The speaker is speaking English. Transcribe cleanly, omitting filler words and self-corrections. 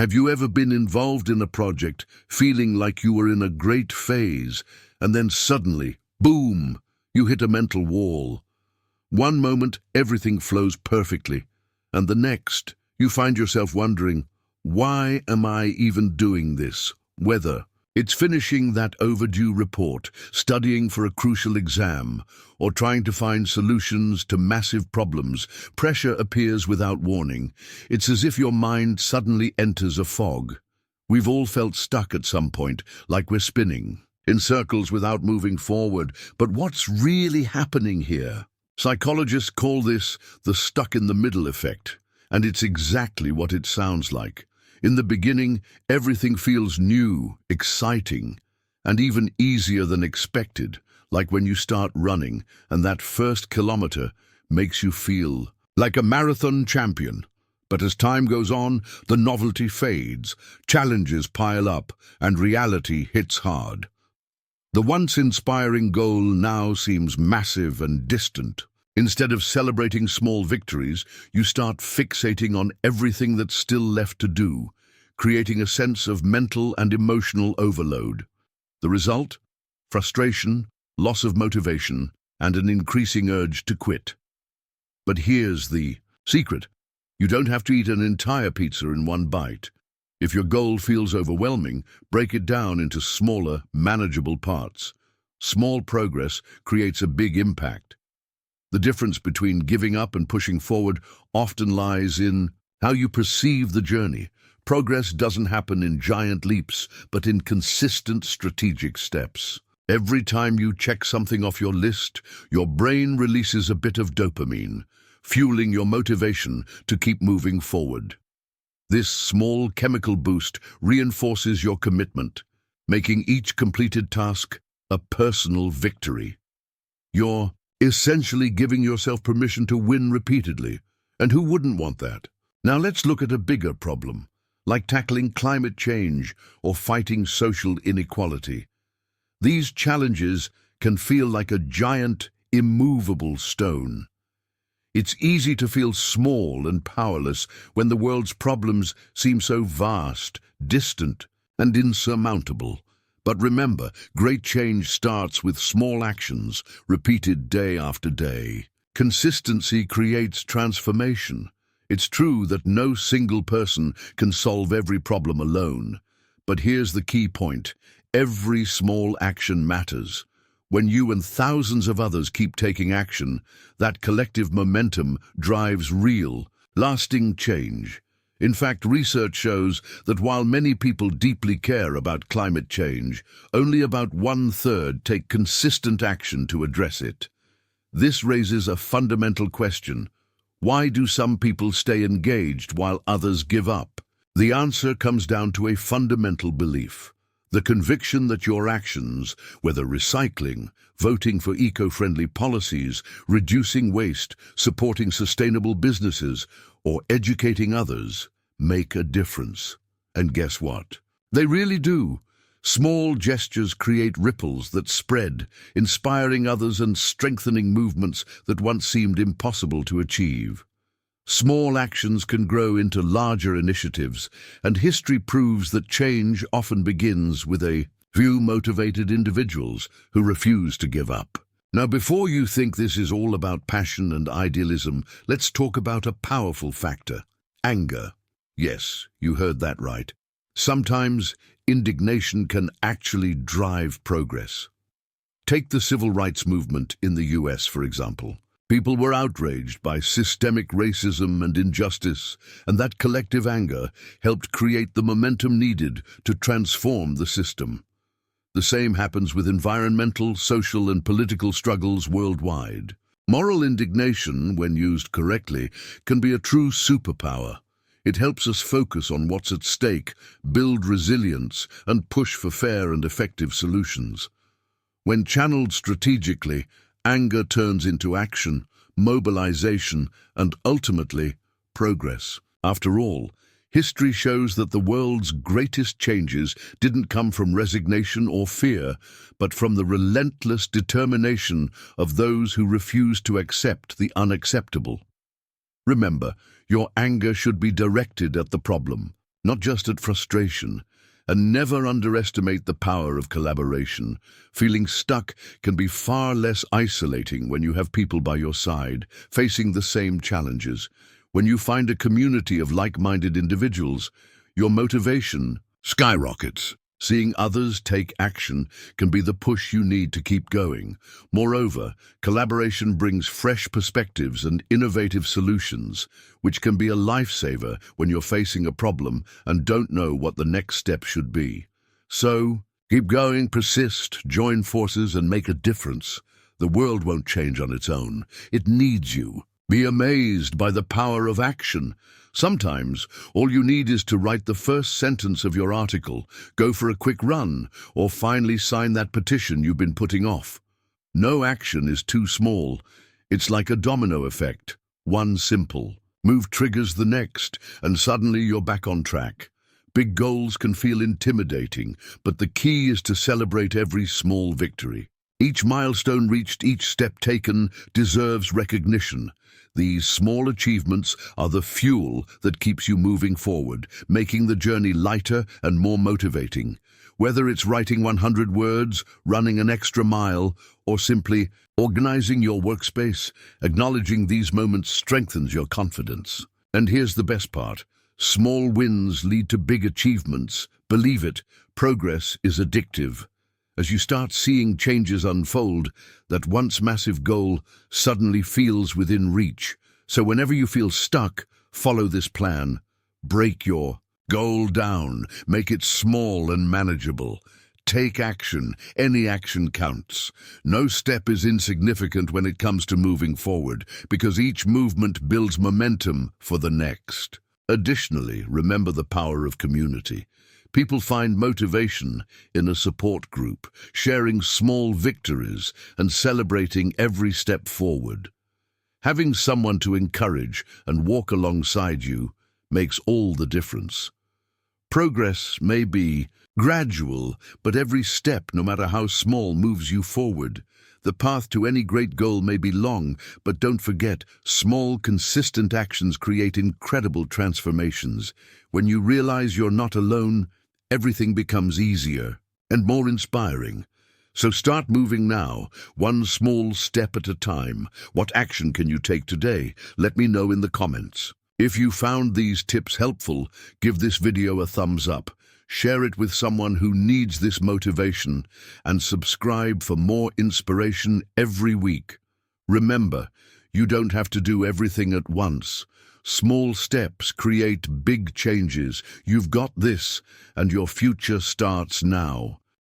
Have you ever been involved in a project, feeling like you were in a great phase, and then suddenly, boom, you hit a mental wall? One moment, everything flows perfectly, and the next, you find yourself wondering, why am I even doing this? Whether it's finishing that overdue report, studying for a crucial exam, or trying to find solutions to massive problems, pressure appears without warning. It's as if your mind suddenly enters a fog. We've all felt stuck at some point, like we're spinning in circles without moving forward. But what's really happening here? Psychologists call this the stuck-in-the-middle effect, and it's exactly what it sounds like. In the beginning, everything feels new, exciting, and even easier than expected, like when you start running, and that first kilometer makes you feel like a marathon champion. But as time goes on, the novelty fades, challenges pile up, and reality hits hard. The once inspiring goal now seems massive and distant. Instead of celebrating small victories, you start fixating on everything that's still left to do, creating a sense of mental and emotional overload. The result? Frustration, loss of motivation, and an increasing urge to quit. But here's the secret. You don't have to eat an entire pizza in one bite. If your goal feels overwhelming, break it down into smaller, manageable parts. Small progress creates a big impact. The difference between giving up and pushing forward often lies in how you perceive the journey. Progress doesn't happen in giant leaps, but in consistent strategic steps. Every time you check something off your list, your brain releases a bit of dopamine, fueling your motivation to keep moving forward. This small chemical boost reinforces your commitment, making each completed task a personal victory. You're essentially giving yourself permission to win repeatedly, and who wouldn't want that? Now let's look at a bigger problem, like tackling climate change or fighting social inequality. These challenges can feel like a giant, immovable stone. It's easy to feel small and powerless when the world's problems seem so vast, distant, and insurmountable. But remember, great change starts with small actions, repeated day after day. Consistency creates transformation. It's true that no single person can solve every problem alone. But here's the key point. Every small action matters. When you and thousands of others keep taking action, that collective momentum drives real, lasting change. In fact, research shows that while many people deeply care about climate change, only about 1/3 take consistent action to address it. This raises a fundamental question. Why do some people stay engaged while others give up? The answer comes down to a fundamental belief. The conviction that your actions, whether recycling, voting for eco-friendly policies, reducing waste, supporting sustainable businesses, or educating others, make a difference. And guess what? They really do. Small gestures create ripples that spread, inspiring others and strengthening movements that once seemed impossible to achieve. Small actions can grow into larger initiatives, and history proves that change often begins with a few motivated individuals who refuse to give up. Now, before you think this is all about passion and idealism, let's talk about a powerful factor: anger. Yes, you heard that right. Sometimes indignation can actually drive progress. Take the civil rights movement in the US, for example. People were outraged by systemic racism and injustice, and that collective anger helped create the momentum needed to transform the system. The same happens with environmental, social, and political struggles worldwide. Moral indignation, when used correctly, can be a true superpower. It helps us focus on what's at stake, build resilience, and push for fair and effective solutions. When channeled strategically, anger turns into action, mobilization, and ultimately, progress. After all, history shows that the world's greatest changes didn't come from resignation or fear, but from the relentless determination of those who refused to accept the unacceptable. Remember, your anger should be directed at the problem, not just at frustration. And never underestimate the power of collaboration. Feeling stuck can be far less isolating when you have people by your side, facing the same challenges. When you find a community of like-minded individuals, your motivation skyrockets. Seeing others take action can be the push you need to keep going. Moreover, collaboration brings fresh perspectives and innovative solutions, which can be a lifesaver when you're facing a problem and don't know what the next step should be. So, keep going, persist, join forces, and make a difference. The world won't change on its own. It needs you. Be amazed by the power of action. Sometimes, all you need is to write the first sentence of your article, go for a quick run, or finally sign that petition you've been putting off. No action is too small. It's like a domino effect. One simple move triggers the next, and suddenly you're back on track. Big goals can feel intimidating, but the key is to celebrate every small victory. Each milestone reached, each step taken, deserves recognition. These small achievements are the fuel that keeps you moving forward, making the journey lighter and more motivating. Whether it's writing 100 words, running an extra mile, or simply organizing your workspace, acknowledging these moments strengthens your confidence. And here's the best part. Small wins lead to big achievements. Believe it, progress is addictive. As you start seeing changes unfold, that once massive goal suddenly feels within reach. So whenever you feel stuck, follow this plan. Break your goal down. Make it small and manageable. Take action. Any action counts. No step is insignificant when it comes to moving forward, because each movement builds momentum for the next. Additionally, remember the power of community. People find motivation in a support group, sharing small victories and celebrating every step forward. Having someone to encourage and walk alongside you makes all the difference. Progress may be gradual, but every step, no matter how small, moves you forward. The path to any great goal may be long, but don't forget, small, consistent actions create incredible transformations. When you realize you're not alone, everything becomes easier and more inspiring. So start moving now, one small step at a time. What action can you take today? Let me know in the comments. If you found these tips helpful, give this video a thumbs up. Share it with someone who needs this motivation, and subscribe for more inspiration every week. Remember, you don't have to do everything at once. Small steps create big changes. You've got this, and your future starts now.